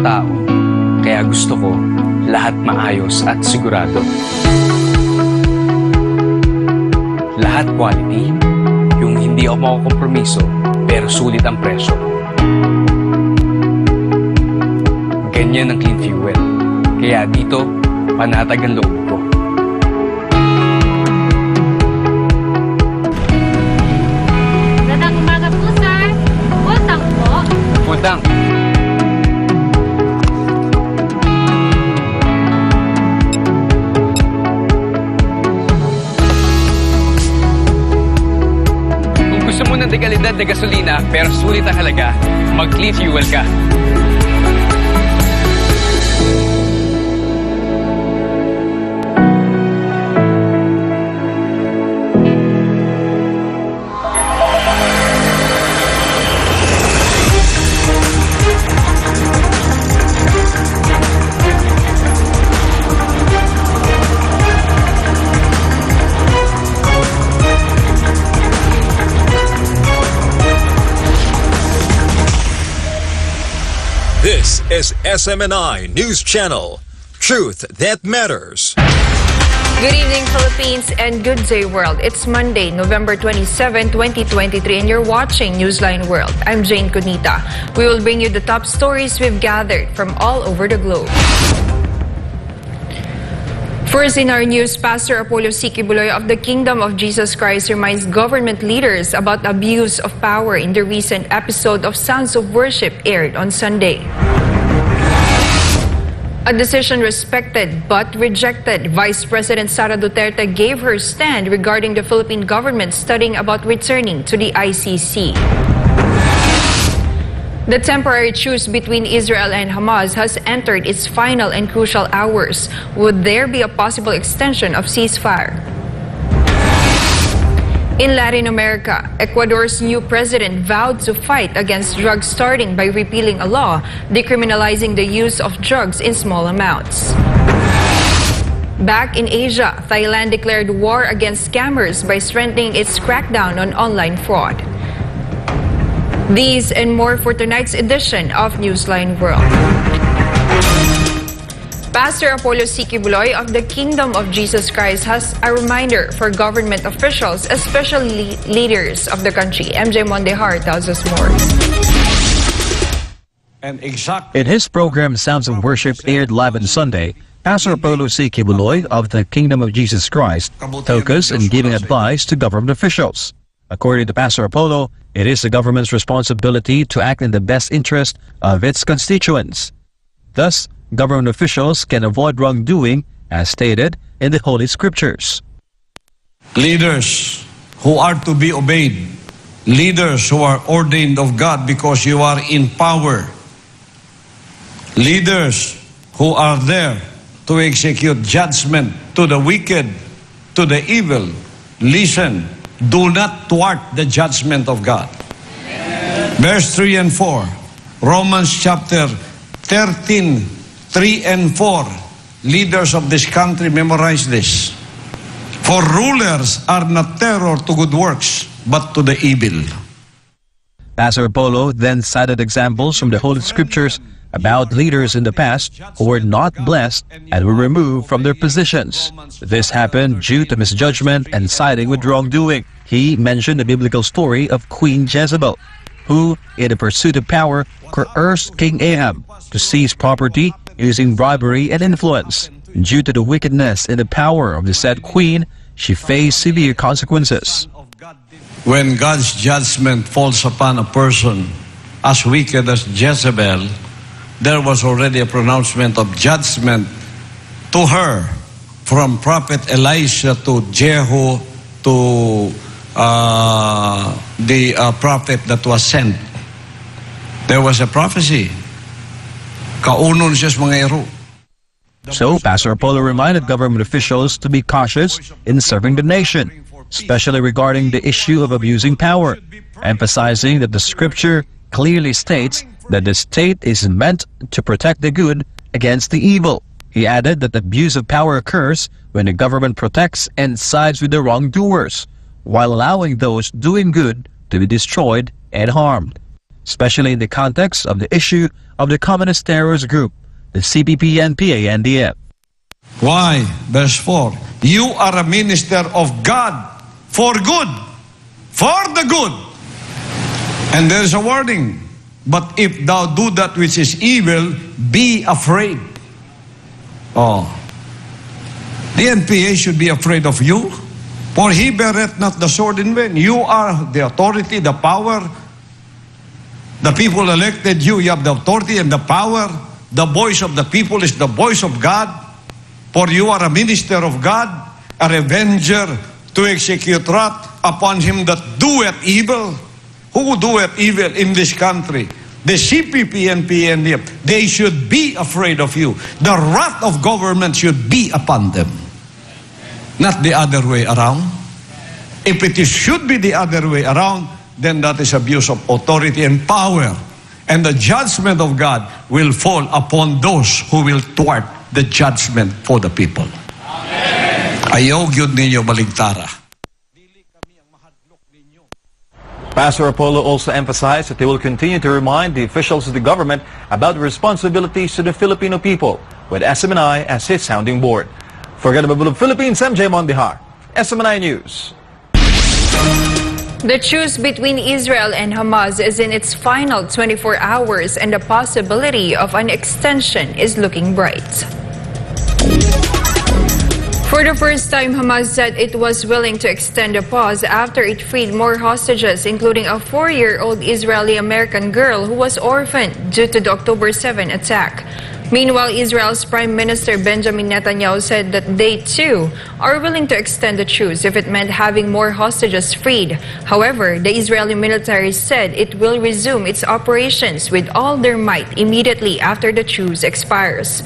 tao, kaya gusto ko lahat maayos at sigurado. Lahat quality, yung hindi ako makukompromiso pero sulit ang presyo. Ganyan ang clean fuel, kaya dito panatag ang loob ko. Magandang umaga po, sir. Utang po. Utang. Kung gusto mo ng dekalidad na gasolina pero sulit ang halaga, mag-clean fuel ka. This is SMNI News Channel. Truth that matters. Good evening, Philippines, and good day, world. It's Monday, November 27, 2023, and you're watching Newsline World. I'm Jayne Codnita. We will bring you the top stories we've gathered from all over the globe. First in our news, Pastor Apollo Sikibuloy of the Kingdom of Jesus Christ reminds government leaders about abuse of power in the recent episode of Sounds of Worship aired on Sunday. A decision respected but rejected. Vice President Sara Duterte gave her stand regarding the Philippine government studying about returning to the ICC. The temporary truce between Israel and Hamas has entered its final and crucial hours. Would there be a possible extension of ceasefire? In Latin America, Ecuador's new president vowed to fight against drugs, starting by repealing a law decriminalizing the use of drugs in small amounts. Back in Asia, Thailand declared war against scammers by strengthening its crackdown on online fraud. These and more for tonight's edition of Newsline World. Pastor Apollo Sikibuloy of the Kingdom of Jesus Christ has a reminder for government officials, especially leaders of the country. MJ Mondehar tells us more. In his program, Sounds of Worship, aired live on Sunday, Pastor Apollo Sikibuloy of the Kingdom of Jesus Christ focused on giving advice to government officials. According to Pastor Apollo, it is the government's responsibility to act in the best interest of its constituents. Thus, government officials can avoid wrongdoing, as stated in the Holy Scriptures. Leaders who are to be obeyed, leaders who are ordained of God because you are in power, leaders who are there to execute judgment to the wicked, to the evil, listen. Do not thwart the judgment of God. Verse 3 and 4, Romans chapter 13, 3 and 4. Leaders of this country, memorize this. For rulers are not terror to good works, but to the evil. Pastor Apollo then cited examples from the Holy Scriptures about leaders in the past who were not blessed and were removed from their positions. This happened due to misjudgment and siding with wrongdoing. He mentioned the biblical story of Queen Jezebel, who, in the pursuit of power, coerced King Ahab to seize property using bribery and influence. Due to the wickedness and the power of the said queen, she faced severe consequences. When God's judgment falls upon a person as wicked as Jezebel, there was already a pronouncement of judgment to her from Prophet Elisha to Jehu to the prophet that was sent. There was a prophecy. Kaunon siya sa mga ero. So, Pastor Apollo reminded government officials to be cautious in serving the nation, especially regarding the issue of abusing power, emphasizing that the Scripture clearly states that the state is meant to protect the good against the evil. He added that abuse of power occurs when the government protects and sides with the wrongdoers, while allowing those doing good to be destroyed and harmed, especially in the context of the issue of the communist terrorist group, the CPP-NPA-NDF. Why? Verse 4. You are a minister of God for good, for the good. And there is a warning. But if thou do that which is evil, be afraid. Oh. The NPA should be afraid of you. For he beareth not the sword in vain. You are the authority, the power. The people elected you. You have the authority and the power. The voice of the people is the voice of God. For you are a minister of God, a revenger to execute wrath upon him that doeth evil. Who doeth evil in this country? The CPP and PNDF. They should be afraid of you. The wrath of government should be upon them. Not the other way around. If it should be the other way around, then that is abuse of authority and power. And the judgment of God will fall upon those who will thwart the judgment for the people. Ayaw gyud ninyo baligtara. Pastor Apollo also emphasized that they will continue to remind the officials of the government about the responsibilities to the Filipino people, with SMNI as his sounding board. For Government of the Philippines, I'm Jayne Codnita, SMNI News. The truce between Israel and Hamas is in its final 24 hours, and the possibility of an extension is looking bright. For the first time, Hamas said it was willing to extend a pause after it freed more hostages, including a 4-year-old Israeli-American girl who was orphaned due to the October 7 attack. Meanwhile, Israel's Prime Minister Benjamin Netanyahu said that they, too, are willing to extend the truce if it meant having more hostages freed. However, the Israeli military said it will resume its operations with all their might immediately after the truce expires.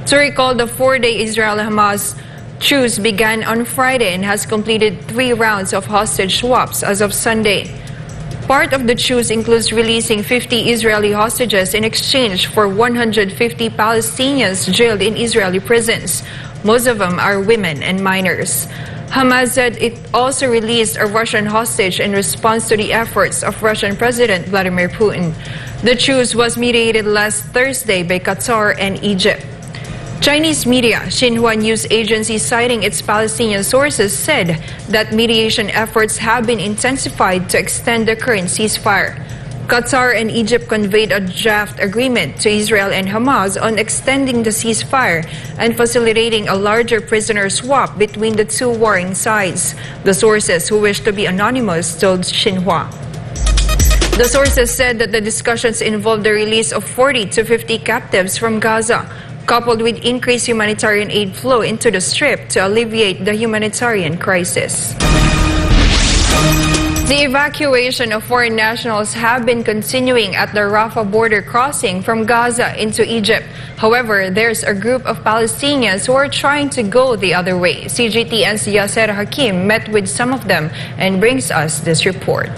To recall, the 4-day Israel-Hamas truce began on Friday and has completed 3 rounds of hostage swaps as of Sunday. Part of the truce includes releasing 50 Israeli hostages in exchange for 150 Palestinians jailed in Israeli prisons. Most of them are women and minors. Hamas said it also released a Russian hostage in response to the efforts of Russian President Vladimir Putin. The truce was mediated last Thursday by Qatar and Egypt. Chinese media, Xinhua News Agency, citing its Palestinian sources, said that mediation efforts have been intensified to extend the current ceasefire. Qatar and Egypt conveyed a draft agreement to Israel and Hamas on extending the ceasefire and facilitating a larger prisoner swap between the two warring sides. The sources, who wish to be anonymous, told Xinhua. The sources said that the discussions involved the release of 40 to 50 captives from Gaza, coupled with increased humanitarian aid flow into the Strip to alleviate the humanitarian crisis. The evacuation of foreign nationals have been continuing at the Rafah border crossing from Gaza into Egypt. However, there's a group of Palestinians who are trying to go the other way. CGTN's Yasser Hakim met with some of them and brings us this report.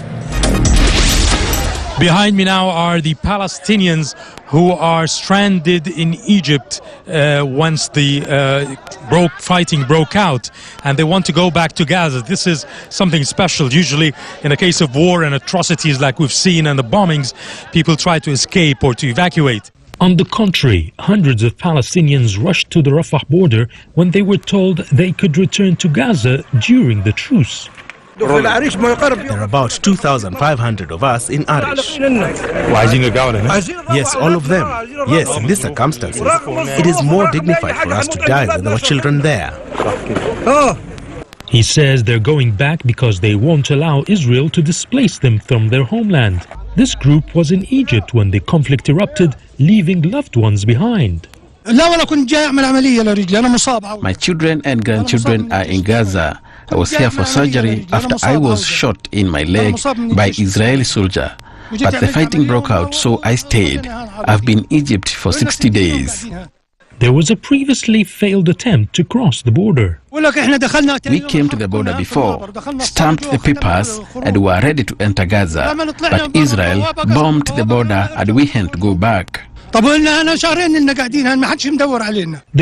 Behind me now are the Palestinians who are stranded in Egypt once the fighting broke out, and they want to go back to Gaza. This is something special. Usually in a case of war and atrocities like we've seen and the bombings, people try to escape or to evacuate. On the contrary, hundreds of Palestinians rushed to the Rafah border when they were told they could return to Gaza during the truce. There are about 2,500 of us in Arish. Yes, all of them. Yes, in these circumstances, it is more dignified for us to die with our children there. He says they're going back because they won't allow Israel to displace them from their homeland. This group was in Egypt when the conflict erupted, leaving loved ones behind. My children and grandchildren are in Gaza. I was here for surgery after I was shot in my leg by Israeli soldier. But the fighting broke out, so I stayed. I've been in Egypt for 60 days. There was a previously failed attempt to cross the border. We came to the border before, stamped the papers, and were ready to enter Gaza. But Israel bombed the border and we had to go back. The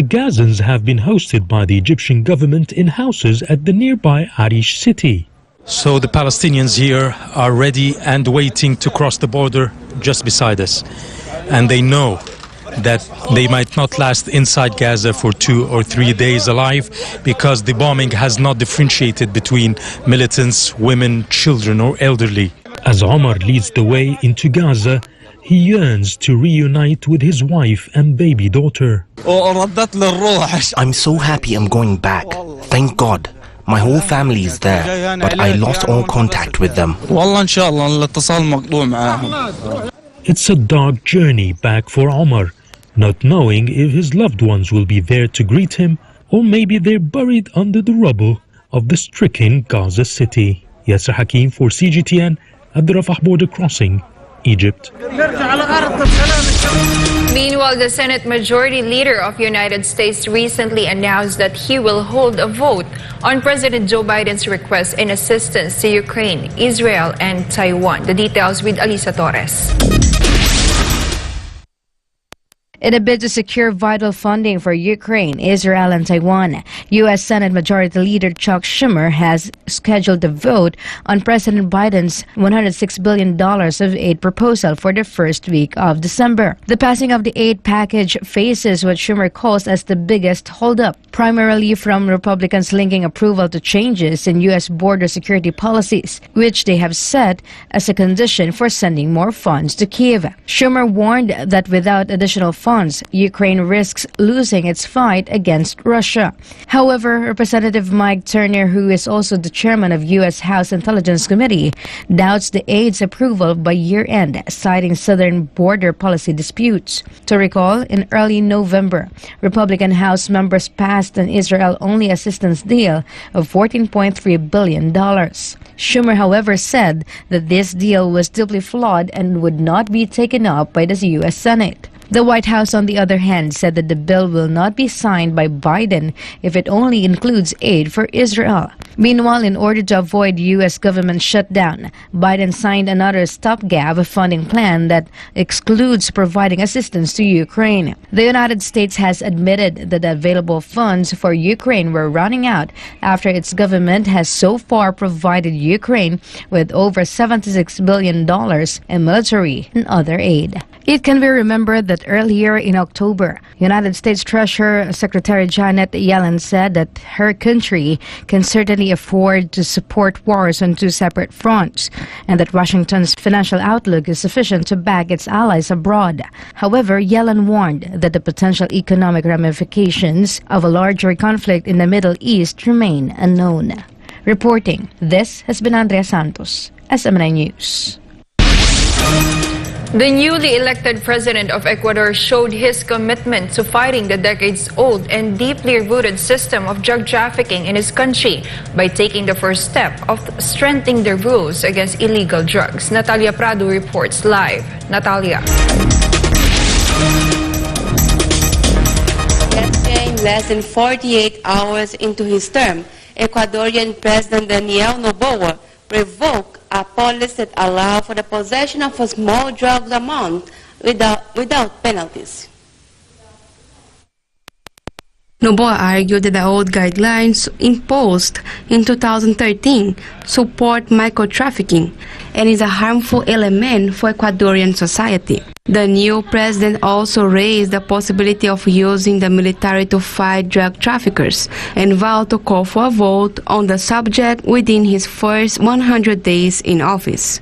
Gazans have been hosted by the Egyptian government in houses at the nearby Arish city. So the Palestinians here are ready and waiting to cross the border just beside us. and they know that they might not last inside Gaza for 2 or 3 days alive, because the bombing has not differentiated between militants, women, children or elderly. As Omar leads the way into Gaza, he yearns to reunite with his wife and baby daughter. I'm so happy I'm going back. Thank God. My whole family is there, but I lost all contact with them. It's a dark journey back for Omar, not knowing if his loved ones will be there to greet him, or maybe they're buried under the rubble of the stricken Gaza city. Yasser Hakim for CGTN at the Rafah border crossing, Egypt. Meanwhile, the Senate Majority Leader of the United States recently announced that he will hold a vote on President Joe Biden's request in assistance to Ukraine, Israel, and Taiwan. The details with Alisa Torres. In a bid to secure vital funding for Ukraine, Israel, and Taiwan, U.S. Senate Majority Leader Chuck Schumer has scheduled a vote on President Biden's $106 billion of aid proposal for the first week of December. The passing of the aid package faces what Schumer calls as the biggest holdup, primarily from Republicans linking approval to changes in U.S. border security policies, which they have set as a condition for sending more funds to Kyiv. Schumer warned that without additional funds, Ukraine risks losing its fight against Russia. However, Representative Mike Turner, who is also the chairman of U.S. House Intelligence Committee, doubts the aid's approval by year-end, citing southern border policy disputes. To recall, in early November, Republican House members passed an Israel-only assistance deal of $14.3 billion. Schumer, however, said that this deal was deeply flawed and would not be taken up by the U.S. Senate. The White House, on the other hand, said that the bill will not be signed by Biden if it only includes aid for Israel. Meanwhile, in order to avoid U.S. government shutdown, Biden signed another stopgap funding plan that excludes providing assistance to Ukraine. The United States has admitted that the available funds for Ukraine were running out after its government has so far provided Ukraine with over $76 billion in military and other aid. It can be remembered that earlier in October, United States Treasury Secretary Janet Yellen said that her country can certainly afford to support wars on two separate fronts, and that Washington's financial outlook is sufficient to back its allies abroad. However, Yellen warned that the potential economic ramifications of a larger conflict in the Middle East remain unknown. Reporting, this has been Andrea Santos, SMNI News. The newly elected president of Ecuador showed his commitment to fighting the decades-old and deeply rooted system of drug trafficking in his country by taking the first step of strengthening the rules against illegal drugs. Natalia Prado reports live. Natalia. Yesterday, less than 48 hours into his term, Ecuadorian President Daniel Noboa revoked a policy that allowed for the possession of a small drug amount without penalties. Noboa argued that the old guidelines imposed in 2013 support micro-trafficking and is a harmful element for Ecuadorian society. The new president also raised the possibility of using the military to fight drug traffickers and vowed to call for a vote on the subject within his first 100 days in office.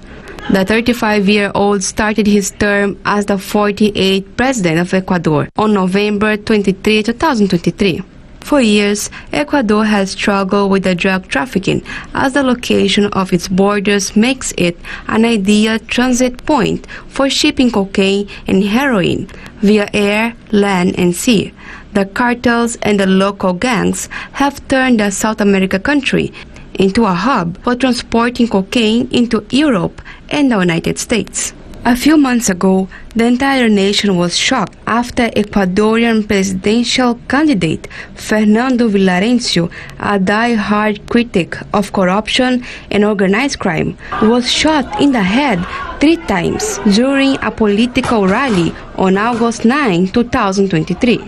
The 35-year-old started his term as the 48th president of Ecuador on November 23, 2023. For years, Ecuador has struggled with the drug trafficking as the location of its borders makes it an ideal transit point for shipping cocaine and heroin via air, land, and sea. The cartels and the local gangs have turned the South America country into a hub for transporting cocaine into Europe and the United States. A few months ago, the entire nation was shocked after Ecuadorian presidential candidate Fernando Villavicencio, a die-hard critic of corruption and organized crime, was shot in the head 3 times during a political rally on August 9, 2023.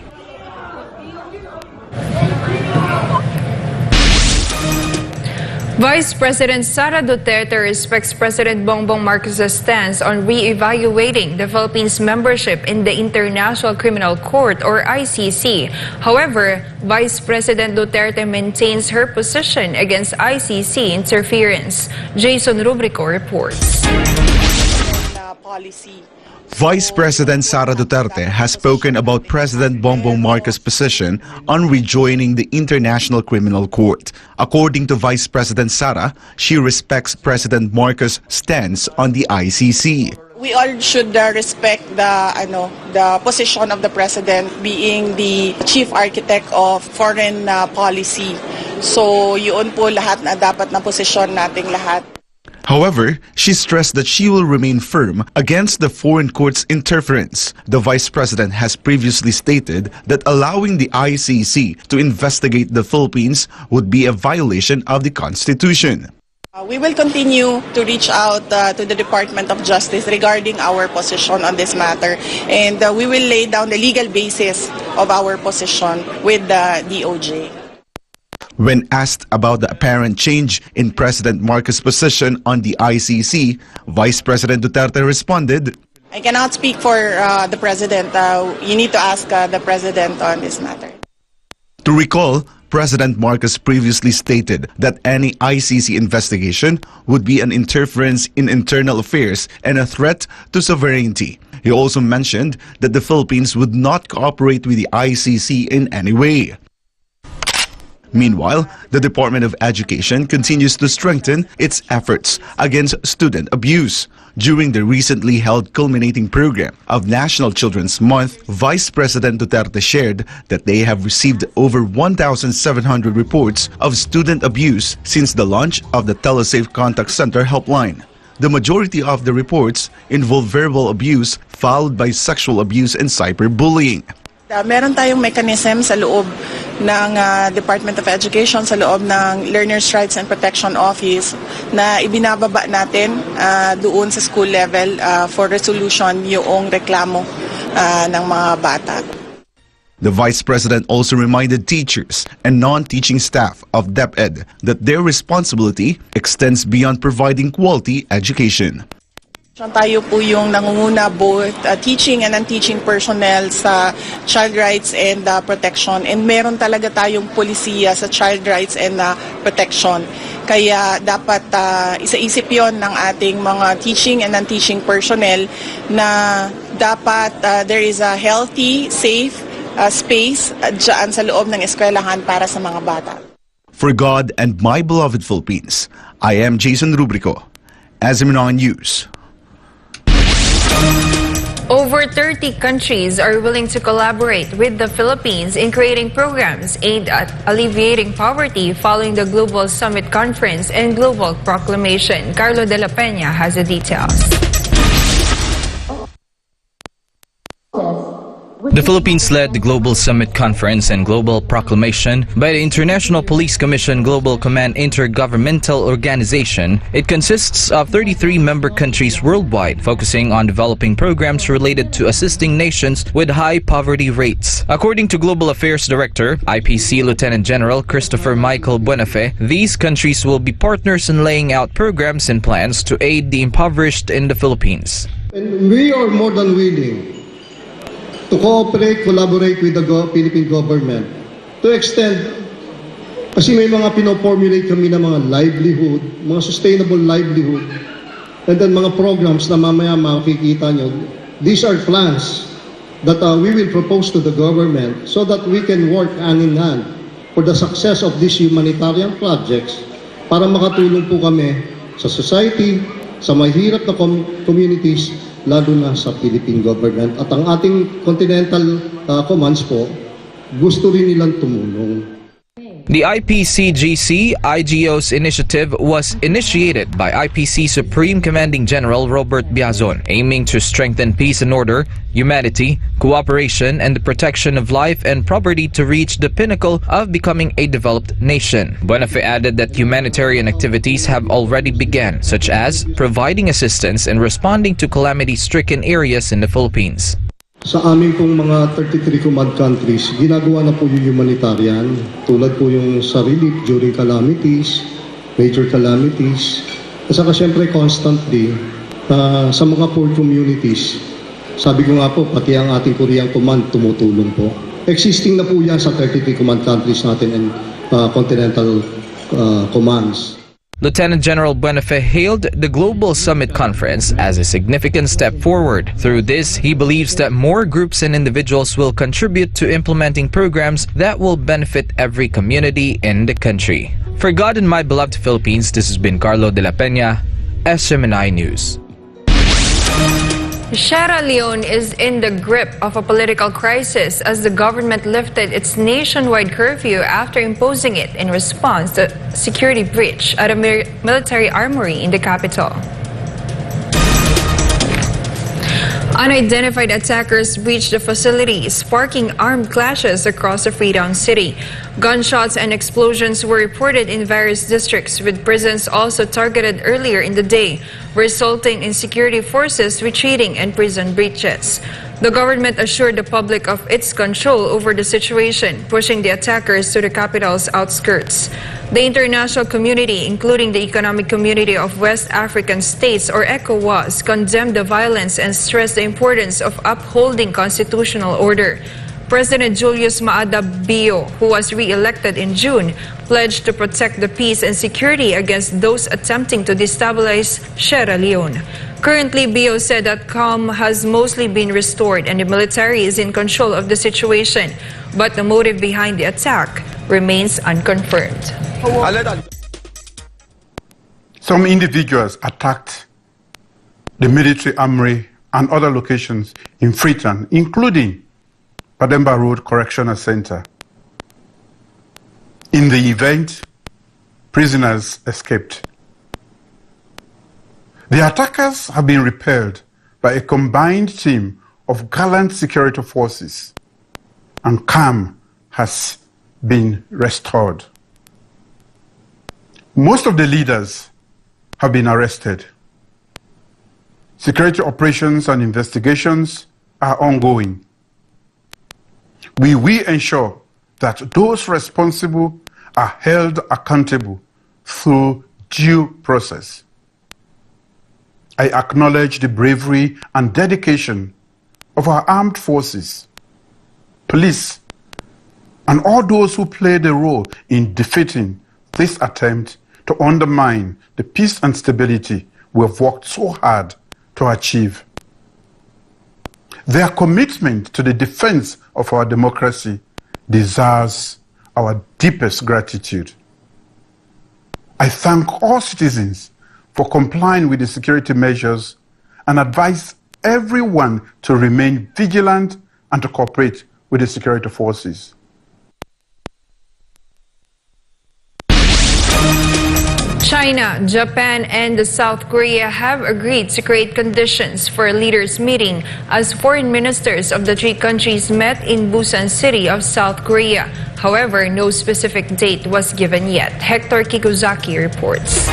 Vice President Sara Duterte respects President Bongbong Marcos's stance on re-evaluating the Philippines' membership in the International Criminal Court or ICC. However, Vice President Duterte maintains her position against ICC interference. Jason Rubrico reports. Vice President Sara Duterte has spoken about President Bongbong Marcos' position on rejoining the International Criminal Court. According to Vice President Sara, she respects President Marcos' stance on the ICC. We all should respect the position of the President being the chief architect of foreign policy. So yun po lahat na dapat na posisyon nating lahat. However, she stressed that she will remain firm against the foreign court's interference. The Vice President has previously stated that allowing the ICC to investigate the Philippines would be a violation of the Constitution. We will continue to reach out to the Department of Justice regarding our position on this matter, and we will lay down the legal basis of our position with the DOJ. When asked about the apparent change in President Marcos' position on the ICC, Vice President Duterte responded, I cannot speak for the President. You need to ask the President on this matter. To recall, President Marcos previously stated that any ICC investigation would be an interference in internal affairs and a threat to sovereignty. He also mentioned that the Philippines would not cooperate with the ICC in any way. Meanwhile, the Department of Education continues to strengthen its efforts against student abuse. During the recently held culminating program of National Children's Month, Vice President Duterte shared that they have received over 1,700 reports of student abuse since the launch of the Telesafe Contact Center helpline. The majority of the reports involve verbal abuse followed by sexual abuse and cyberbullying. Meron tayong mechanism sa loob ng Department of Education, sa loob ng Learners' Rights and Protection Office na ibinababa natin doon sa school level for resolution yung reklamo ng mga bata. The Vice President also reminded teachers and non-teaching staff of DepEd that their responsibility extends beyond providing quality education. Tayo po yung nangunguna both teaching and non-teaching personnel sa child rights and protection, and meron talaga tayong polisiya sa child rights and protection. Kaya dapat isa-isip yon ng ating mga teaching and non-teaching personnel na dapat there is a healthy, safe space dyan sa loob ng eskwelahan para sa mga bata. For God and my beloved Philippines, I am Jason Rubrico, SMN News. Over 30 countries are willing to collaborate with the Philippines in creating programs aimed at alleviating poverty following the Global Summit Conference and Global Proclamation. Carlo de la Peña has the details. The Philippines led the Global Summit Conference and Global Proclamation by the International Police Commission Global Command Intergovernmental Organization. It consists of 33 member countries worldwide, focusing on developing programs related to assisting nations with high poverty rates. According to Global Affairs Director, IPC Lieutenant General Christopher Michael Buenafe, these countries will be partners in laying out programs and plans to aid the impoverished in the Philippines. And we are more than willing to cooperate, collaborate with the Philippine government to extend, kasi may mga pinoformulate kami ng mga livelihood, mga sustainable livelihood, and then mga programs na mamaya makikita nyo. These are plans that we will propose to the government so that we can work hand in hand for the success of these humanitarian projects para makatulong po kami sa society, sa mahirap na communities, lalo na sa Philippine government. At ang ating continental commands po, gusto rin nilang tumulong. The IPCGC IGO's initiative was initiated by IPC Supreme Commanding General Robert Biazon, aiming to strengthen peace and order, humanity, cooperation, and the protection of life and property to reach the pinnacle of becoming a developed nation. Buenafe added that humanitarian activities have already begun, such as providing assistance and responding to calamity-stricken areas in the Philippines. Sa aming pong mga 33 command countries, ginagawa na po yung humanitarian, tulad po yung sa relief during calamities, major calamities, at saka syempre constantly sa mga poor communities. Sabi ko nga po, pati ang ating Korean Command tumutulong po. Existing na po yan sa 33 command countries natin and continental commands. Lieutenant General Buenafe hailed the Global Summit Conference as a significant step forward. Through this, he believes that more groups and individuals will contribute to implementing programs that will benefit every community in the country. For God and my beloved Philippines, this has been Carlo de la Peña, SMNI News. Sierra Leone is in the grip of a political crisis as the government lifted its nationwide curfew after imposing it in response to a security breach at a military armory in the capital. Unidentified attackers breached the facility, sparking armed clashes across the freed-down city. Gunshots and explosions were reported in various districts, with prisons also targeted earlier in the day, resulting in security forces retreating and prison breaches. The government assured the public of its control over the situation, pushing the attackers to the capital's outskirts. The international community, including the Economic Community of West African States, or ECOWAS, condemned the violence and stressed the importance of upholding constitutional order. President Julius Maada Bio, who was re-elected in June, pledged to protect the peace and security against those attempting to destabilize Sierra Leone. Currently, Bio said that calm has mostly been restored and the military is in control of the situation, but the motive behind the attack remains unconfirmed. Some individuals attacked the military armory and other locations in Freetown, including Pademba Road Correctional Center. In the event, prisoners escaped. The attackers have been repelled by a combined team of gallant security forces, and calm has been restored. Most of the leaders have been arrested. Security operations and investigations are ongoing. We will ensure that those responsible are held accountable through due process. I acknowledge the bravery and dedication of our armed forces, police, and all those who played a role in defeating this attempt to undermine the peace and stability we have worked so hard to achieve. Their commitment to the defense of our democracy deserves our deepest gratitude. I thank all citizens for complying with the security measures and advise everyone to remain vigilant and to cooperate with the security forces. China, Japan, and South Korea have agreed to create conditions for a leaders' meeting as foreign ministers of the three countries met in Busan City of South Korea. However, no specific date was given yet. Hector Kikuzaki reports.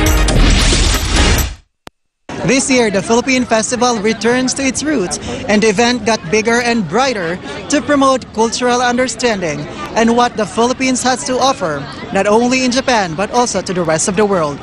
This year, the Philippine Festival returns to its roots, and the event got bigger and brighter to promote cultural understanding and what the Philippines has to offer, not only in Japan but also to the rest of the world.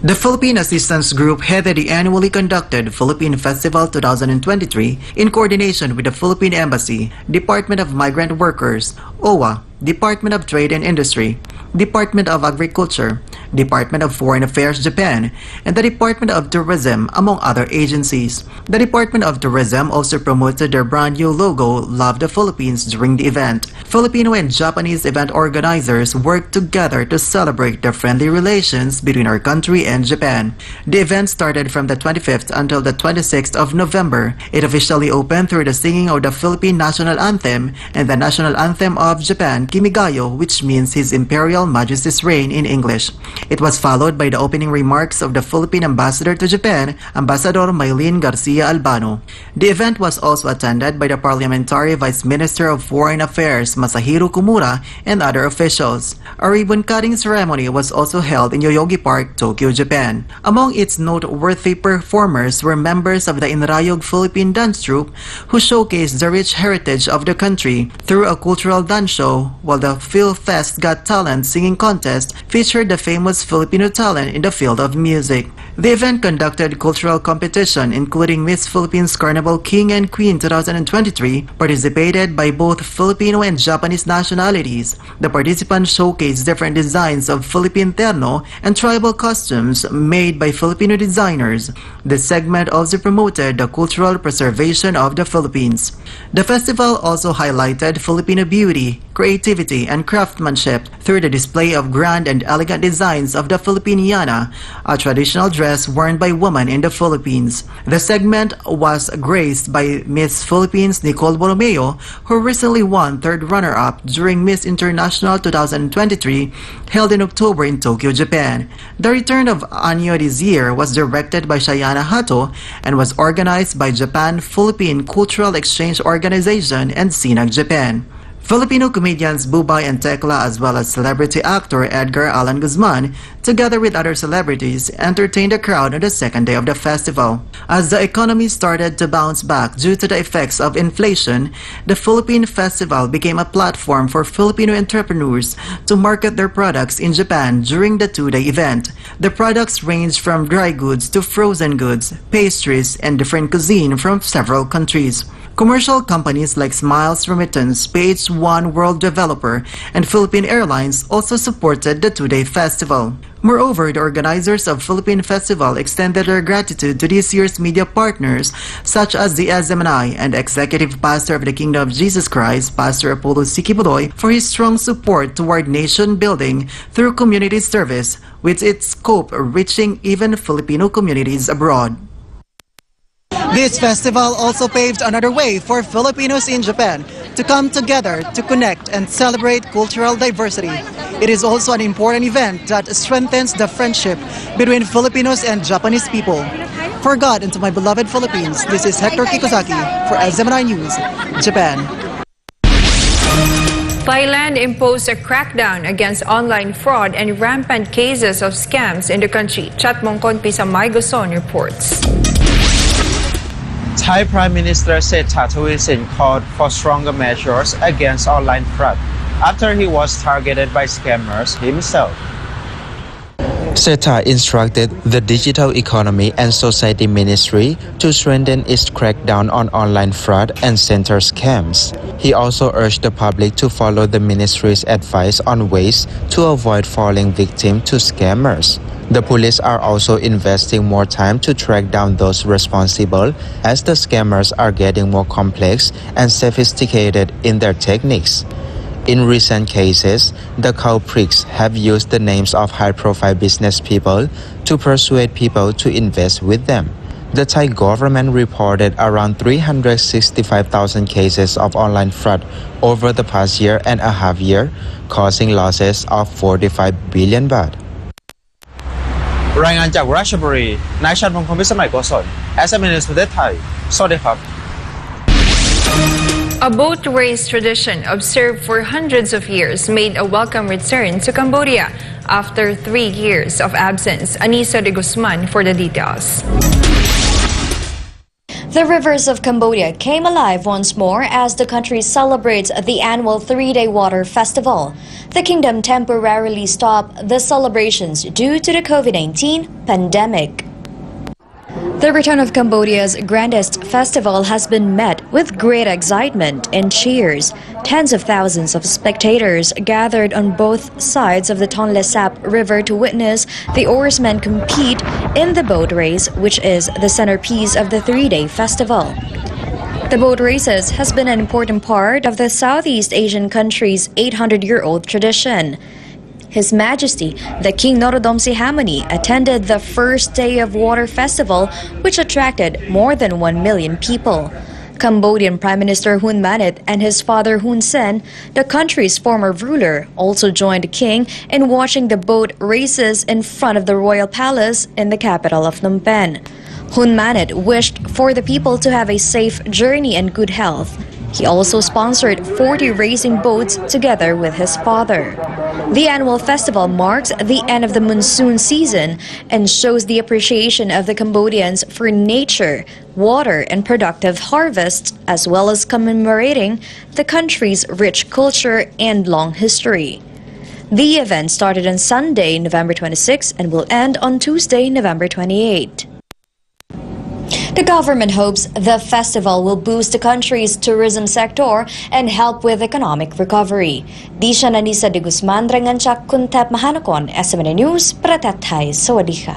The Philippine Assistance Group headed the annually conducted Philippine Festival 2023 in coordination with the Philippine Embassy, Department of Migrant Workers, OWA, Department of Trade and Industry, Department of Agriculture, Department of Foreign Affairs Japan, and the Department of Tourism, among other agencies. The Department of Tourism also promoted their brand new logo, Love the Philippines, during the event. Filipino and Japanese event organizers worked together to celebrate the friendly relations between our country and Japan. The event started from the 25th until the 26th of November. It officially opened through the singing of the Philippine National Anthem and the National Anthem of Japan, Kimigayo, which means His Imperial Majesty's Reign in English. It was followed by the opening remarks of the Philippine Ambassador to Japan, Ambassador Maylene Garcia Albano. The event was also attended by the Parliamentary Vice Minister of Foreign Affairs, Masahiro Komura and other officials. A ribbon-cutting ceremony was also held in Yoyogi Park, Tokyo, Japan. Among its noteworthy performers were members of the Inrayog Philippine dance troupe who showcased the rich heritage of the country through a cultural dance show, while the PhilFest Got Talent singing contest featured the famous Filipino talent in the field of music. The event conducted cultural competition including Miss Philippines Carnival King and Queen 2023, participated by both Filipino and Japanese nationalities. The participants showcased different designs of Philippine terno and tribal costumes made by Filipino designers. The segment also promoted the cultural preservation of the Philippines. The festival also highlighted Filipino beauty, creativity, and craftsmanship through the display of grand and elegant designs of the Filipiniana, a traditional dress worn by women in the Philippines. The segment was graced by Miss Philippines Nicole Borromeo, who recently won third runner-up during Miss International 2023, held in October in Tokyo, Japan. The return of Anyo this year was directed by Shayana Hato and was organized by Japan-Philippine Cultural Exchange Organization and SINAG Japan. Filipino comedians Bubay and Tekla, as well as celebrity actor Edgar Allan Guzman, together with other celebrities, entertained the crowd on the second day of the festival. As the economy started to bounce back due to the effects of inflation, the Philippine Festival became a platform for Filipino entrepreneurs to market their products in Japan during the two-day event. The products ranged from dry goods to frozen goods, pastries, and different cuisine from several countries. Commercial companies like Smiles Remittance, Page One World Developer, and Philippine Airlines also supported the two-day festival. Moreover, the organizers of Philippine Festival extended their gratitude to this year's media partners such as the SMNI and Executive Pastor of the Kingdom of Jesus Christ, Pastor Apollo Sikibuloy, for his strong support toward nation building through community service, with its scope reaching even Filipino communities abroad. This festival also paved another way for Filipinos in Japan to come together to connect and celebrate cultural diversity. It is also an important event that strengthens the friendship between Filipinos and Japanese people. For God and to my beloved Philippines, this is Hector Kikozaki for SMNI News, Japan. Thailand imposed a crackdown against online fraud and rampant cases of scams in the country. Chatmongkon Pisamay Goson reports. Thai Prime Minister Sethar Thavisin called for stronger measures against online fraud after he was targeted by scammers himself. Sethar instructed the Digital Economy and Society Ministry to strengthen its crackdown on online fraud and center scams. He also urged the public to follow the ministry's advice on ways to avoid falling victim to scammers. The police are also investing more time to track down those responsible, as the scammers are getting more complex and sophisticated in their techniques. In recent cases, the culprits have used the names of high-profile business people to persuade people to invest with them. The Thai government reported around 365,000 cases of online fraud over the past year and a half year, causing losses of 45 billion baht. รายงานจากราชบุรี นายชัดมงคลพิสมัยโกศล SMN News ประเทศไทย สวัสดีครับ A boat race tradition observed for hundreds of years made a welcome return to Cambodia after 3 years of absence. Anissa de Guzman for the details. The rivers of Cambodia came alive once more as the country celebrates the annual 3-day water festival. The kingdom temporarily stopped the celebrations due to the COVID-19 pandemic. The return of Cambodia's grandest festival has been met with great excitement and cheers. Tens of thousands of spectators gathered on both sides of the Tonle Sap River to witness the oarsmen compete in the boat race, which is the centerpiece of the 3-day festival. The boat races has been an important part of the Southeast Asian country's 800-year-old tradition. His Majesty, the King Norodom Sihamoni, attended the first day of Water Festival, which attracted more than 1 million people. Cambodian Prime Minister Hun Manet and his father Hun Sen, the country's former ruler, also joined the king in watching the boat races in front of the royal palace in the capital of Phnom Penh. Hun Manet wished for the people to have a safe journey and good health. He also sponsored 40 racing boats together with his father. The annual festival marks the end of the monsoon season and shows the appreciation of the Cambodians for nature, water, and productive harvests, as well as commemorating the country's rich culture and long history. The event started on Sunday, November 26, and will end on Tuesday, November 28. The government hopes the festival will boost the country's tourism sector and help with economic recovery. Di siya Nanisa de Guzman, Ranganchak, Kuntep Mahanakon, SMN News, Pratatay, Sawadika.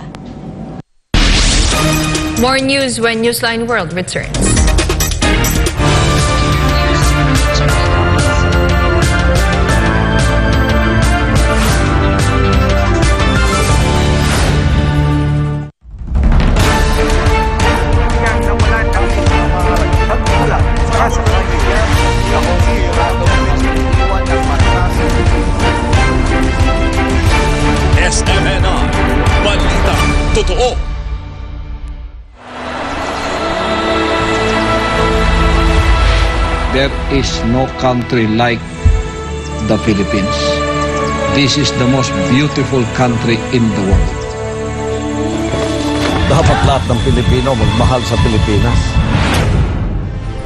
More news when Newsline World returns. Totoo. There is no country like the Philippines. This is the most beautiful country in the world. Dapat lahat ng Pilipino magmahal sa Pilipinas.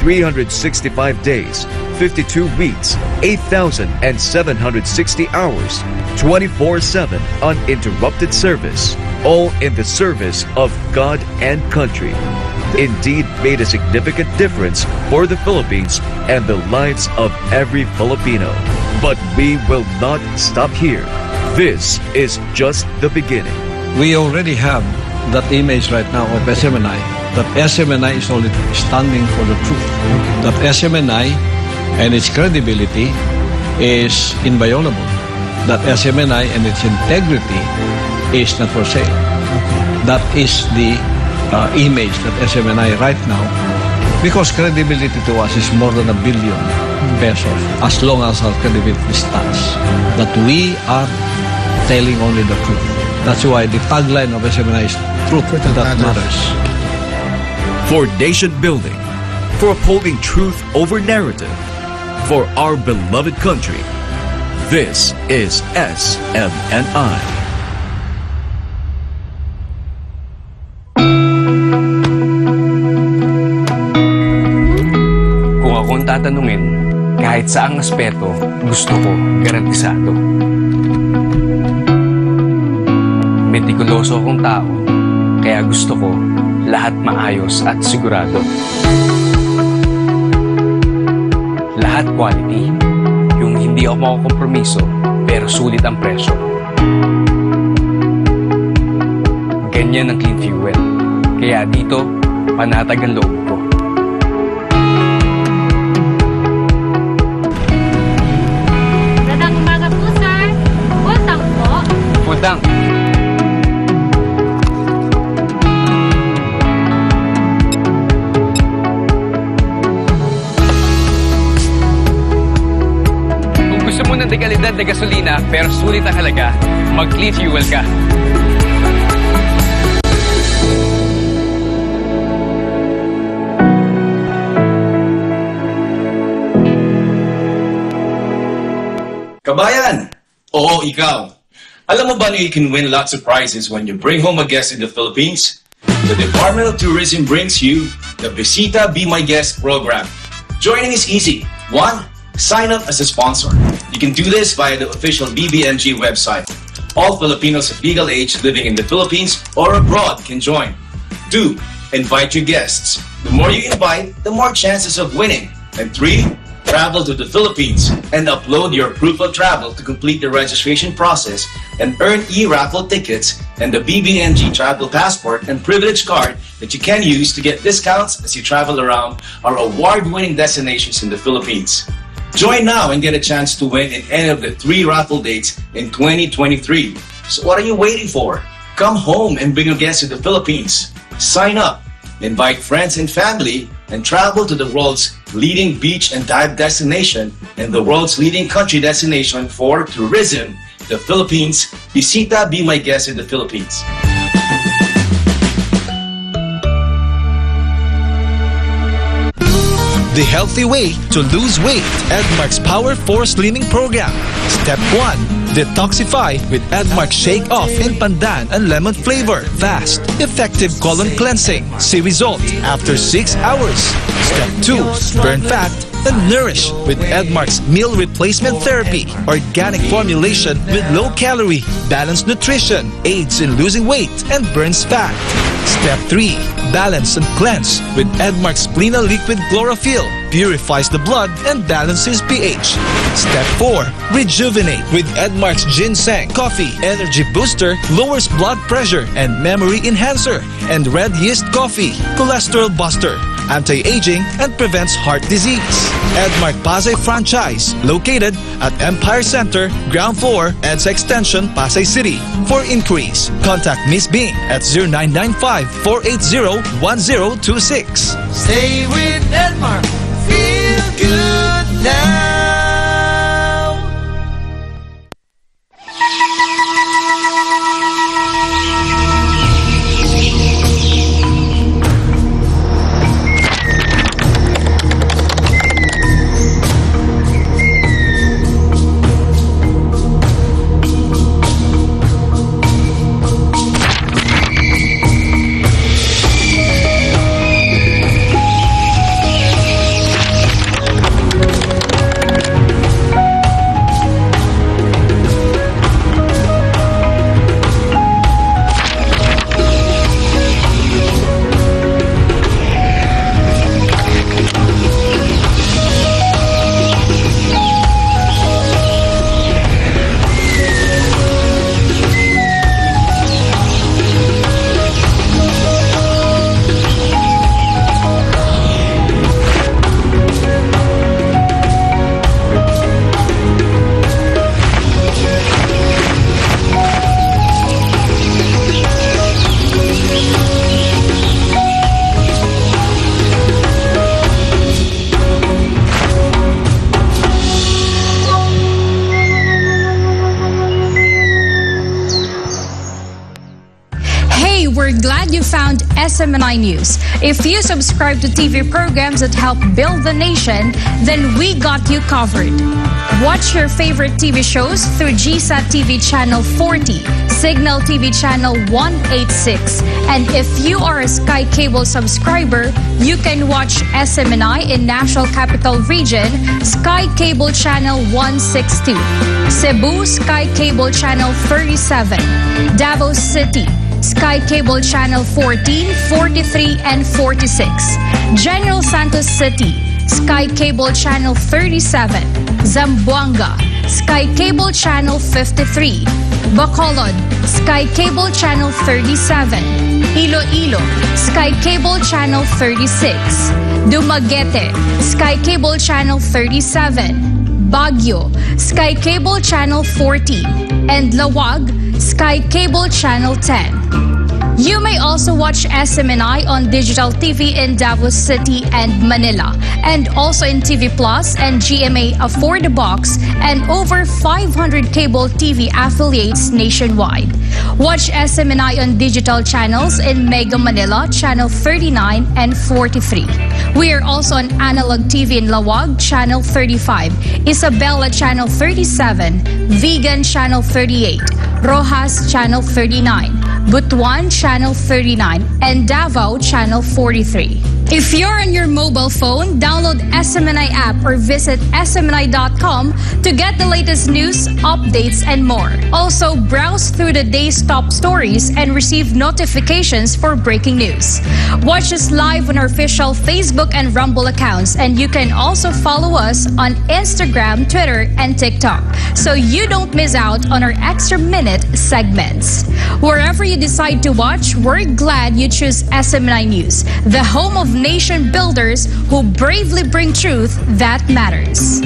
365 days, 52 weeks, 8,760 hours, 24/7 uninterrupted service, all in the service of God and country. Indeed made a significant difference for the Philippines and the lives of every Filipino. But we will not stop here. This is just the beginning. We already have that image right now of SMNI, that SMNI is only standing for the truth. That SMNI and its credibility is inviolable. That SMNI and its integrity is not for sale. That is the image that SMNI right now, because credibility to us is more than $1 billion pesos, as long as our credibility stands. That we are telling only the truth. That's why the tagline of SMNI is truth that matters. For nation building, for upholding truth over narrative, for our beloved country, this is SMNI. Kung akong tatanungin, kahit saang aspeto, gusto ko garantisado. Metikuloso akong tao, kaya gusto ko lahat maayos at sigurado. Lahat quality, yung hindi ako makukompromiso, pero sulit ang presyo. Ganyan ang clean fuel, kaya dito, panatag ang loob ko. Magandang umaga po, sir. Full-tank po. Full-tank. Gusto mo ng dekalidad na gasolina pero sulit ang halaga, mag-clean fuel ka. Kabayan! Oo, ikaw. Alam mo ba na you can win lots of prizes when you bring home a guest in the Philippines? The Department of Tourism brings you the Visita Be My Guest program. Joining is easy. 1. Sign up as a sponsor. You can do this via the official BBMG website. All Filipinos of legal age living in the Philippines or abroad can join. 2. Invite your guests. The more you invite, the more chances of winning. And 3. Travel to the Philippines and upload your proof of travel to complete the registration process and earn e-raffle tickets and the BBMG travel passport and privilege card that you can use to get discounts as you travel around our award-winning destinations in the Philippines. Join now and get a chance to win in any of the 3 raffle dates in 2023. So what are you waiting for? Come home and bring a guest to the Philippines. Sign up, invite friends and family, and travel to the world's leading beach and dive destination and the world's leading country destination for tourism, the Philippines. Visita Be My Guest in the Philippines. the healthy way to lose weight. Edmark's Power 4 Slimming Program. Step 1. Detoxify with Edmark Shake Off in pandan and lemon flavor. Fast, effective colon cleansing. See result after 6 hours. Step 2. Burn fat and nourish with Edmark's Meal Replacement Therapy. Organic formulation with low-calorie, balanced nutrition, aids in losing weight and burns fat. Step 3. Balance and cleanse with Edmark's Plena Liquid Chlorophyll. Purifies the blood and balances pH. Step 4. Rejuvenate with Edmark's Ginseng Coffee. Energy Booster lowers blood pressure and memory enhancer. And Red Yeast Coffee. Cholesterol Buster. Anti-aging and prevents heart disease. Edmark Pasay franchise located at Empire Center, ground floor, EDSA Extension, Pasay City. For inquiries, contact Miss Bing at 0995-480-1026. Stay with Edmark. Feel good now. Found SMNI News. If you subscribe to TV programs that help build the nation, then we got you covered. Watch your favorite TV shows through GSAT TV Channel 40, Signal TV Channel 186, and if you are a Sky Cable subscriber, you can watch SMNI in National Capital Region, Sky Cable Channel 162, Cebu, Sky Cable Channel 37, Davao City, Sky Cable Channel 14, 43, and 46. General Santos City, Sky Cable Channel 37. Zamboanga, Sky Cable Channel 53. Bacolod, Sky Cable Channel 37. Iloilo, Sky Cable Channel 36. Dumaguete, Sky Cable Channel 37. Baguio, Sky Cable Channel 14. And Lawag, Sky Cable Channel 10. You may also watch SMNI on digital TV in Davao City and Manila, and also in TV Plus and GMA Afford the Box, and over 500 cable TV affiliates nationwide. Watch SMNI on digital channels in Mega Manila, Channel 39 and 43. We are also on analog TV in Lawag, Channel 35, Isabela, Channel 37, Vegan, Channel 38, Rojas, Channel 39, Butuan, Channel 39, and Davao, Channel 43. If you're on your mobile phone, download SMNI app or visit smni.com to get the latest news, updates, and more. Also, browse through the day's top stories and receive notifications for breaking news. Watch us live on our official Facebook and Rumble accounts, and you can also follow us on Instagram, Twitter, and TikTok, so you don't miss out on our extra minute segments. Wherever you decide to watch, we're glad you choose SMNI News, the home of nation builders who bravely bring truth that matters.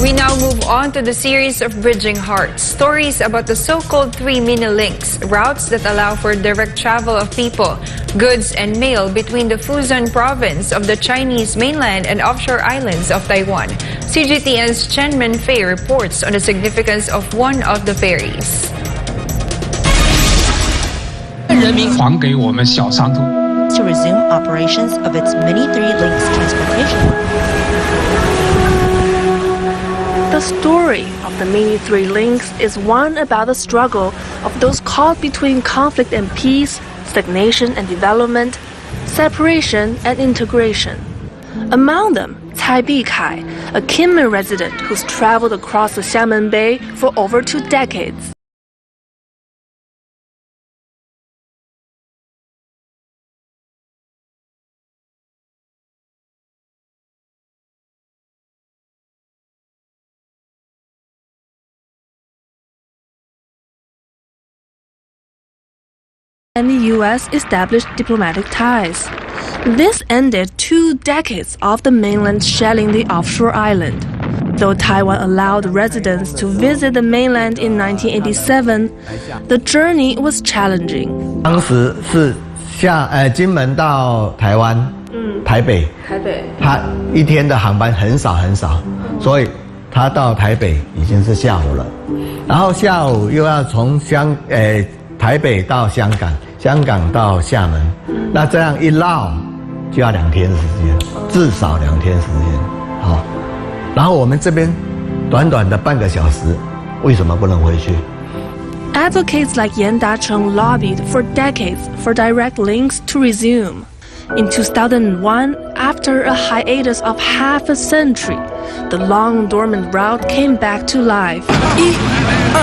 We now move on on to the series of Bridging Hearts, stories about the so-called 3 mini-links, routes that allow for direct travel of people, goods and mail between the Fuzhou province of the Chinese mainland and offshore islands of Taiwan. CGTN's Chen Menfei reports on the significance of one of the ferries. To resume operations of its mini 3 links transportation. The story of the mini 3 links is one about the struggle of those caught between conflict and peace, stagnation and development, separation and integration. Among them, Cai Bikai, a Kinmen resident who's traveled across the Xiamen Bay for over 2 decades. And the U.S. established diplomatic ties. This ended 2 decades of the mainland shelling the offshore island. Though Taiwan allowed residents to visit the mainland in 1987, the journey was challenging. 当时是金门到台湾，台北，他一天的航班很少，所以他到台北已经是下午了，然后下午又要从台北到香港，香港到厦门，那这样一绕就要2天的时间，至少2天时间。好，然后我们这边短短的半个小时，为什么不能回去？ Advocates like Yan Dacheng lobbied for decades for direct links to resume. In 2001, after a hiatus of half a century, the long dormant route came back to life. 1、2、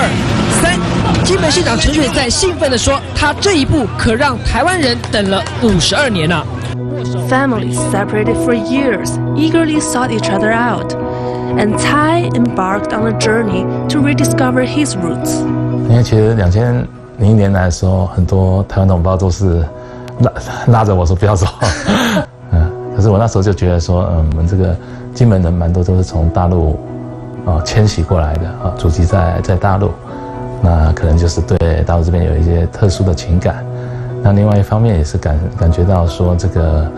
3，金门县长陈水在兴奋地说：“他这一步可让台湾人等了52年了。” Families separated for years eagerly sought each other out, and Cai embarked on a journey to rediscover his roots. 因为其实2001年来的时候，很多台湾同胞都是拉着我说不要走，可是我那时候就觉得说，我们这个金门人蛮多都是从大陆迁徙过来的祖籍在大陆，那可能就是对大陆这边有一些特殊的情感。那另外一方面也是感觉到说，这个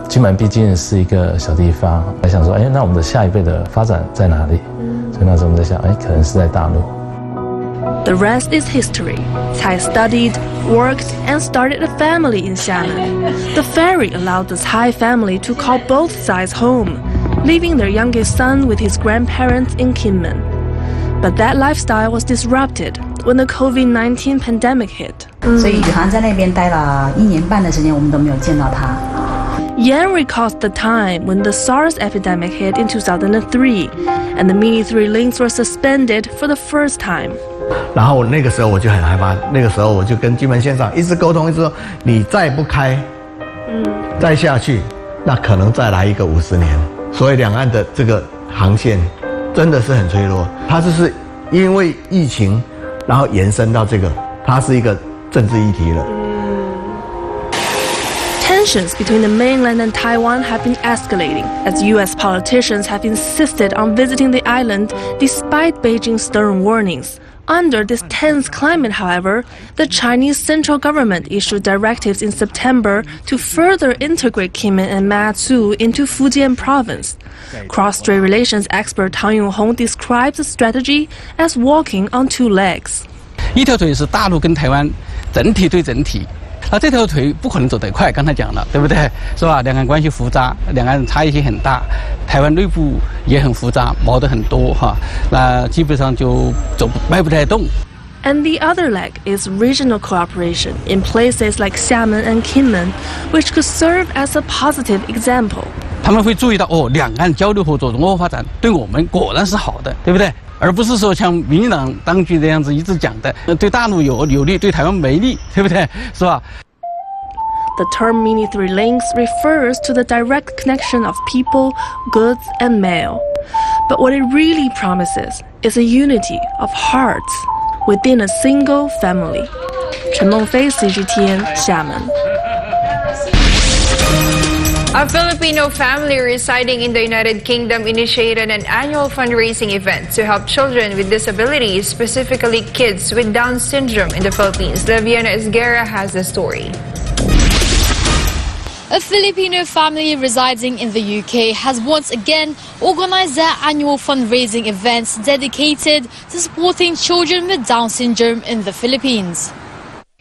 金门毕竟是一个小地方，还想说，那我们的下一辈的发展在哪里？所以那时候我们在想，可能是在大陆。 The rest is history. Cai studied, worked, and started a family in Xiamen. The ferry allowed the Cai family to call both sides home, leaving their youngest son with his grandparents in Kinmen. But that lifestyle was disrupted when the COVID-19 pandemic hit. 所以宇航在那边待了1年半的时间，我们都没有见到他。 Yan recalls the time when the SARS epidemic hit in 2003, and the mini 3 links were suspended for the first time. 然后那个时候我就很害怕，那个时候我就跟金门县长一直沟通，一直说你再不开，再下去，那可能再来一个50年。所以两岸的这个航线真的是很脆弱。它就是因为疫情，然后延伸到这个，它是一个政治议题了。 Tensions between the mainland and Taiwan have been escalating as U.S. politicians have insisted on visiting the island despite Beijing's stern warnings. Under this tense climate, however, the Chinese central government issued directives in September to further integrate Kinmen and Matsu into Fujian province. Cross-strait relations expert Tang Yonghong describes the strategy as walking on 2 legs. 一条腿是大陆跟台湾整体对整体。 这条腿不可能走得快，刚才讲了，对不对？是吧？两岸关系复杂，两岸差异性很大，台湾内部也很复杂，矛盾很多哈。那基本上就迈不太动。And the other leg is regional cooperation in places like Xiamen and Kinmen, which could serve as a positive example. 他们会注意到两岸交流合作、融合发展对我们果然是好的，对不对？ 而不是说像民进党当局这样子一直讲的，对大陆有利，对台湾没利，对不对？是吧？ The term mini 3 links refers to the direct connection of people, goods, and mail. But what it really promises is a unity of hearts within a single family. Chen Menfei, CGTN, Xiamen. A Filipino family residing in the United Kingdom initiated an annual fundraising event to help children with disabilities, specifically kids with Down syndrome in the Philippines. Leviana Esguerra has the story. A Filipino family residing in the UK has once again organized their annual fundraising events dedicated to supporting children with Down syndrome in the Philippines.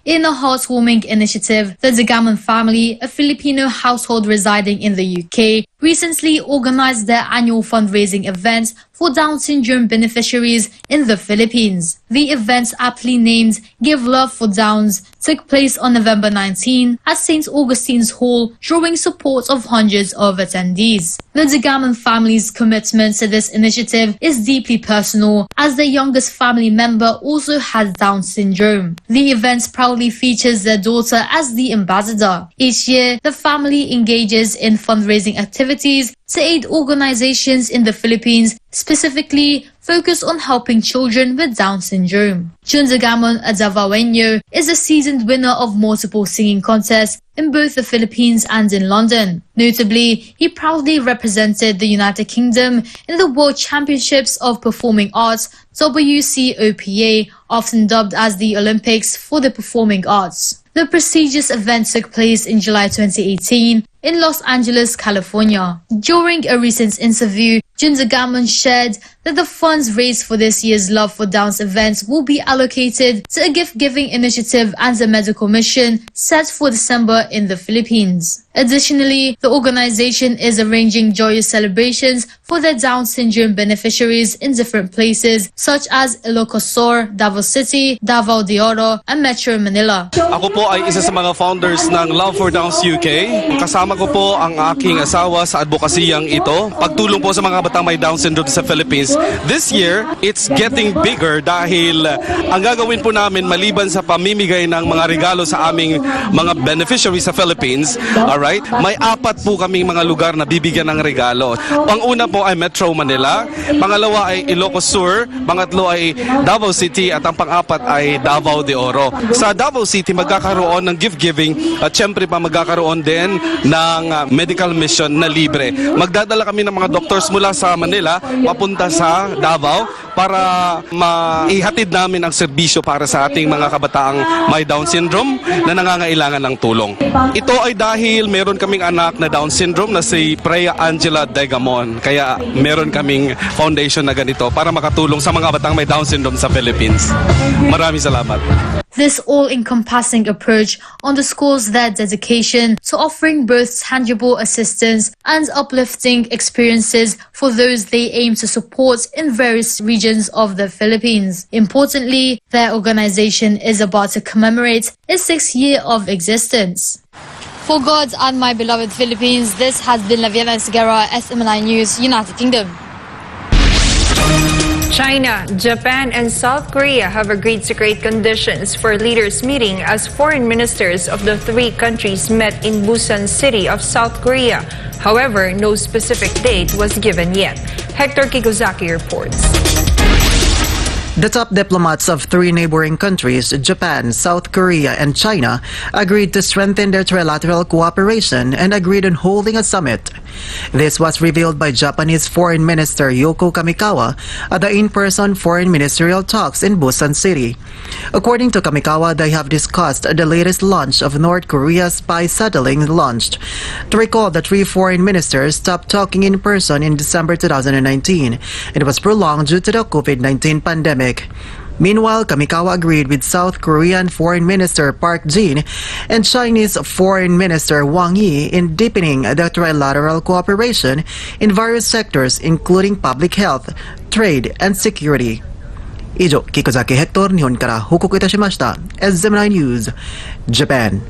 In a heartwarming initiative, the Degamon family, a Filipino household residing in the UK, recently organized their annual fundraising events for Down syndrome beneficiaries in the Philippines. The events, aptly named Give Love for Downs, took place on November 19 at St. Augustine's Hall, drawing support of hundreds of attendees. The Degamon family's commitment to this initiative is deeply personal, as their youngest family member also has Down syndrome. The event proudly features their daughter as the ambassador. Each year, the family engages in fundraising activities to aid organizations in the Philippines, specifically focused on helping children with Down syndrome. Jun Degamon, a Davaoeño, is a seasoned winner of multiple singing contests in both the Philippines and in London. Notably, he proudly represented the United Kingdom in the World Championships of Performing Arts, WCOPA, often dubbed as the Olympics for the Performing Arts. The prestigious event took place in July 2018 in Los Angeles, California. During a recent interview, Jun Degamon shared that the funds raised for this year's Love for Downs event will be allocated to a gift-giving initiative and a medical mission set for December in the Philippines. Additionally, the organization is arranging joyous celebrations for their Down syndrome beneficiaries in different places such as Ilocos, Davao City, Davao de Oro, and Metro Manila. Ako po ay isa sa mga founders ng Love for Downs UK. Kasama ko po ang aking asawa sa advokasiyang ito. Pagtulong po sa mga batang may Down syndrome sa Philippines. This year, it's getting bigger dahil ang gagawin po namin maliban sa pamimigay ng mga regalo sa aming mga beneficiaries sa Philippines, alright, may 4 po kaming mga lugar na bibigyan ng regalo. Pang-una po ay Metro Manila, pangalawa ay Ilocos Sur, pangatlo ay Davao City at ang pang-4 ay Davao de Oro. Sa Davao City magkakaroon ng gift giving at syempre pa magkakaroon din ng medical mission na libre. Magdadala kami ng mga doctors mula sa Manila papunta sa Davao para maihatid namin ang serbisyo para sa ating mga kabataang may Down syndrome na nangangailangan ng tulong. Ito ay dahil meron kaming anak na Down syndrome na si Preya Angela Degamon. Kaya meron kaming foundation na ganito para makatulong sa mga batang may Down syndrome sa Philippines. Maraming salamat. This all-encompassing approach underscores their dedication to offering both tangible assistance and uplifting experiences for those they aim to support in various regions of the Philippines. Importantly, their organization is about to commemorate its 6th year of existence. For God and my beloved Philippines, this has been Leviana Esguerra, SMNI News, United Kingdom. China, Japan, and South Korea have agreed to create conditions for leaders meeting as foreign ministers of the 3 countries met in Busan City of South Korea. However, no specific date was given yet. Hector Kikuzaki reports. The top diplomats of 3 neighboring countries, Japan, South Korea, and China, agreed to strengthen their trilateral cooperation and agreed on holding a summit. This was revealed by Japanese Foreign Minister Yoko Kamikawa at the in-person foreign ministerial talks in Busan City. According to Kamikawa, they have discussed the latest launch of North Korea's spy satellite launched. To recall, the 3 foreign ministers stopped talking in person in December 2019. It was prolonged due to the COVID-19 pandemic. Meanwhile, Kamikawa agreed with South Korean Foreign Minister Park Jin and Chinese Foreign Minister Wang Yi in deepening the trilateral cooperation in various sectors including public health, trade, and security. 以上、菊崎ヘクトル、日本から報告いたしました。SMNI News, Japan.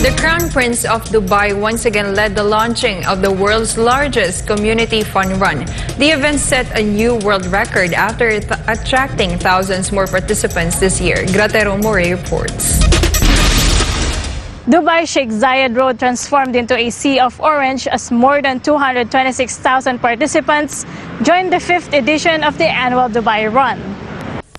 The Crown Prince of Dubai once again led the launching of the world's largest community fun run. The event set a new world record after attracting thousands more participants this year. Gratero More reports. Dubai Sheikh Zayed Road transformed into a sea of orange as more than 226,000 participants joined the 5th edition of the annual Dubai Run.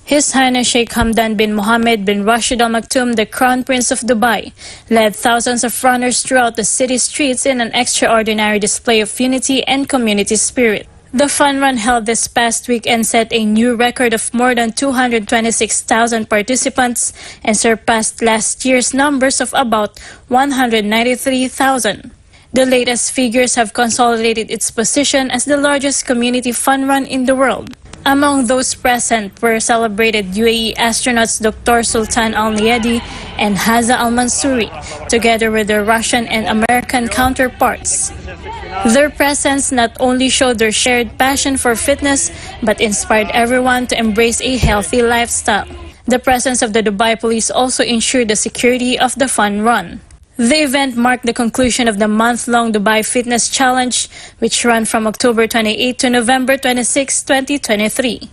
His Highness Sheikh Hamdan bin Mohammed bin Rashid Al Maktoum, the Crown Prince of Dubai, led thousands of runners throughout the city streets in an extraordinary display of unity and community spirit. The fun run held this past weekend set a new record of more than 226,000 participants and surpassed last year's numbers of about 193,000. The latest figures have consolidated its position as the largest community fun run in the world. Among those present were celebrated UAE astronauts Dr. Sultan Al-Neyadi and Haza Al-Mansouri, together with their Russian and American counterparts. Their presence not only showed their shared passion for fitness, but inspired everyone to embrace a healthy lifestyle. The presence of the Dubai police also ensured the security of the fun run. The event marked the conclusion of the month-long Dubai Fitness Challenge, which ran from October 28 to November 26, 2023.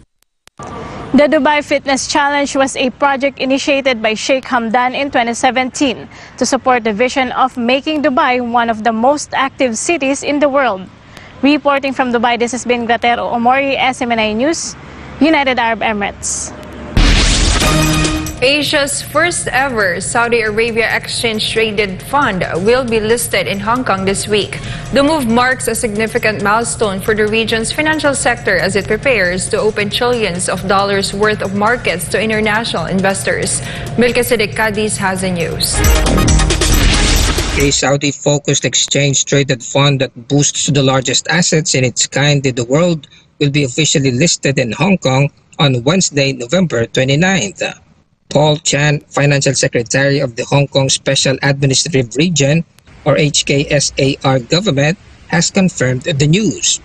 The Dubai Fitness Challenge was a project initiated by Sheikh Hamdan in 2017 to support the vision of making Dubai one of the most active cities in the world. Reporting from Dubai, this has been Gratero Omori, SMNI News, United Arab Emirates. Asia's first ever Saudi Arabia exchange-traded fund will be listed in Hong Kong this week. The move marks a significant milestone for the region's financial sector as it prepares to open trillions of dollars worth of markets to international investors. Melchizedek Cadiz has the news. A Saudi-focused exchange-traded fund that boosts the largest assets in its kind in the world will be officially listed in Hong Kong on Wednesday, November 29th. Paul Chan, Financial Secretary of the Hong Kong Special Administrative Region, or HKSAR government, has confirmed the news.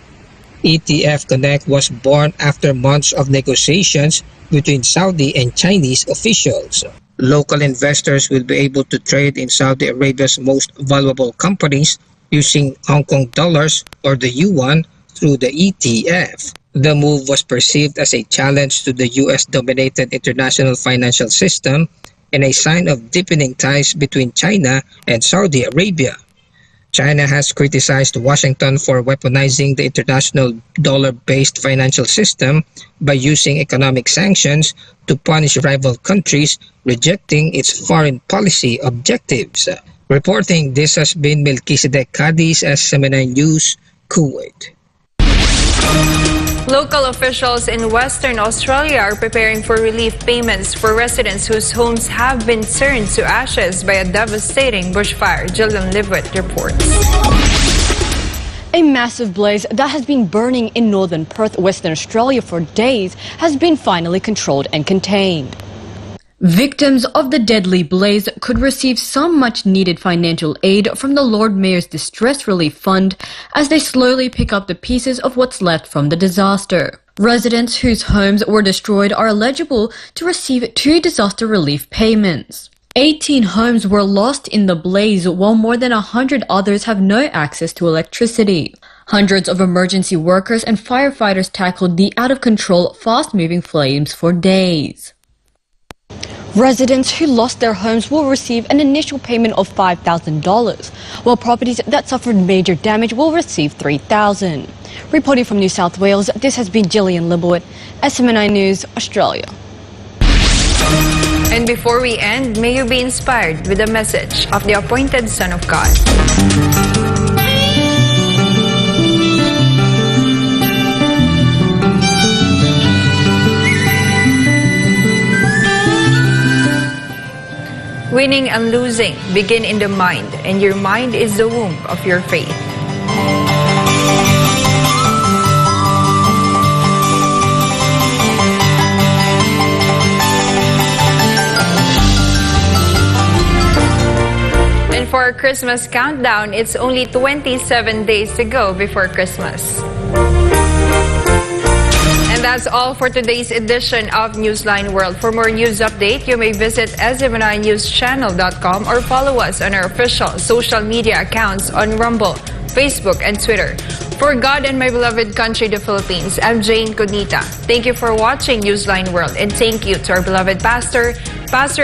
ETF Connect was born after months of negotiations between Saudi and Chinese officials. Local investors will be able to trade in Saudi Arabia's most valuable companies using Hong Kong dollars or the yuan through the ETF. The move was perceived as a challenge to the US-dominated international financial system and a sign of deepening ties between China and Saudi Arabia. China has criticized Washington for weaponizing the international dollar-based financial system by using economic sanctions to punish rival countries, rejecting its foreign policy objectives. Reporting, this has been Melchizedek Cadiz, SMNI News, Kuwait. Local officials in Western Australia are preparing for relief payments for residents whose homes have been turned to ashes by a devastating bushfire. Jillian Livett reports. A massive blaze that has been burning in northern Perth, Western Australia for days has been finally controlled and contained. Victims of the deadly blaze could receive some much-needed financial aid from the Lord Mayor's Distress Relief Fund as they slowly pick up the pieces of what's left from the disaster. Residents whose homes were destroyed are eligible to receive 2 disaster relief payments. 18 homes were lost in the blaze, while more than 100 others have no access to electricity. Hundreds of emergency workers and firefighters tackled the out-of-control, fast-moving flames for days. Residents who lost their homes will receive an initial payment of $5,000, while properties that suffered major damage will receive $3,000. Reporting from New South Wales, this has been Gillian Libowit, SMNI News, Australia. And before we end, may you be inspired with the message of the appointed Son of God. Winning and losing begin in the mind, and your mind is the womb of your faith. And for our Christmas countdown, it's only 27 days to go before Christmas. And that's all for today's edition of Newsline World. For more news update, you may visit SMNINewsChannel.com or follow us on our official social media accounts on Rumble, Facebook, and Twitter. For God and my beloved country, the Philippines, I'm Jayne Codnita. Thank you for watching Newsline World, and thank you to our beloved Pastor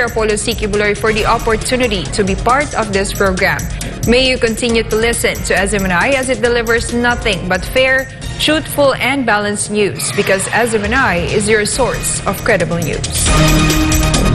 Apollo C. Kibuloy, for the opportunity to be part of this program. May you continue to listen to SMNI as it delivers nothing but fair, truthful and balanced news, because SMNI is your source of credible news.